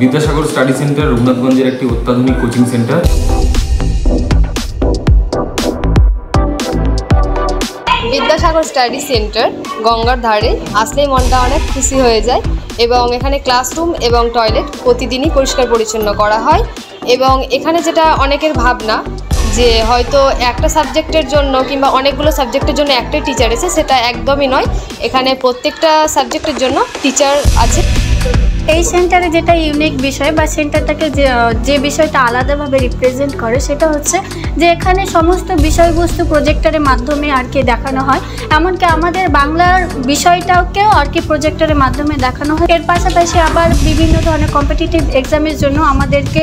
Vidyasagar study centre রঘুনাথগঞ্জের একটি অত্যাধুনিক coaching centre. Vidyasagar study centre গঙ্গার ধারে আসলেই মনটা অনেক খুশি হয়ে যায় এবং এখানে ক্লাসরুম এবং টয়লেট প্রতিদিনই পরিষ্কার পরিচ্ছন্ন করা হয়। এবং এখানে যেটা অনেকের ভাবনা যে হয়তো একটা সাবজেক্টের জন্য কিংবা অনেকগুলো সাবজেক্টের জন্য একটাই টিচার আছে, সেটা একদমই নয়। এখানে প্রত্যেকটা সাবজেক্টের জন্য টিচার আছে। এই সেন্টারে যেটা ইউনিক বিষয় বা সেন্টারটাকে যে বিষয়টা আলাদাভাবে রিপ্রেজেন্ট করে সেটা হচ্ছে যে এখানে সমস্ত বিষয়বস্তু প্রজেক্টরের মাধ্যমে আর কি দেখানো হয়। এমনকি আমাদের বাংলার বিষয়টাকেও আর কি প্রজেক্টরের মাধ্যমে দেখানো হয়। এর পাশাপাশি আবার বিভিন্ন ধরনের কম্পিটিটিভ এক্সামের জন্য আমাদেরকে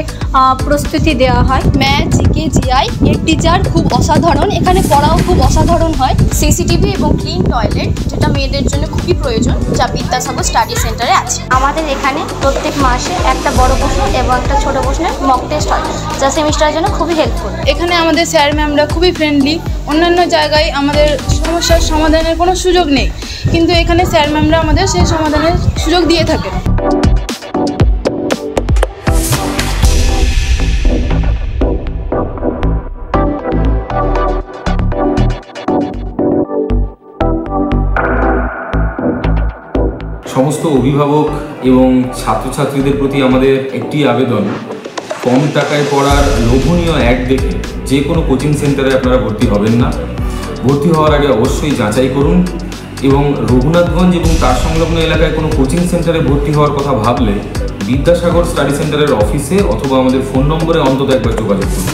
প্রস্তুতি দেওয়া হয়। ম্যাথ, জিকে, জিআই এর টিচার খুব অসাধারণ, এখানে পড়াও খুব অসাধারণ হয়। সিসিটিভি এবং ক্লিন টয়লেট যেটা মেয়েদের জন্য খুবই প্রয়োজন, যা বিদ্যাসাগর স্টাডি সেন্টারে আছে। আমাদের এখানে প্রত্যেক মাসে একটা বড় প্রশ্ন এবং একটা ছোট প্রশ্নের মক টেস্ট হয়, যা সেমিস্টারের জন্য খুবই হেল্পফুল। এখানে আমাদের স্যার ম্যামরা খুবই ফ্রেন্ডলি। অন্যান্য জায়গায় আমাদের সমস্যার সমাধানের কোনো সুযোগ নেই, কিন্তু এখানে স্যার ম্যামরা আমাদের সেই সমাধানের সুযোগ দিয়ে থাকেন। সমস্ত অভিভাবক এবং ছাত্রছাত্রীদের প্রতি আমাদের একটি আবেদন, কম টাকায় পড়ার লোভনীয় অ্যাড দেখে যে কোনো কোচিং সেন্টারে আপনারা ভর্তি হবেন না। ভর্তি হওয়ার আগে অবশ্যই যাচাই করুন এবং রঘুনাথগঞ্জ এবং তার সংলগ্ন এলাকায় কোনো কোচিং সেন্টারে ভর্তি হওয়ার কথা ভাবলে বিদ্যাসাগর স্টাডি সেন্টারের অফিসে অথবা আমাদের ফোন নম্বরে অন্তত একবার যোগাযোগ করুন।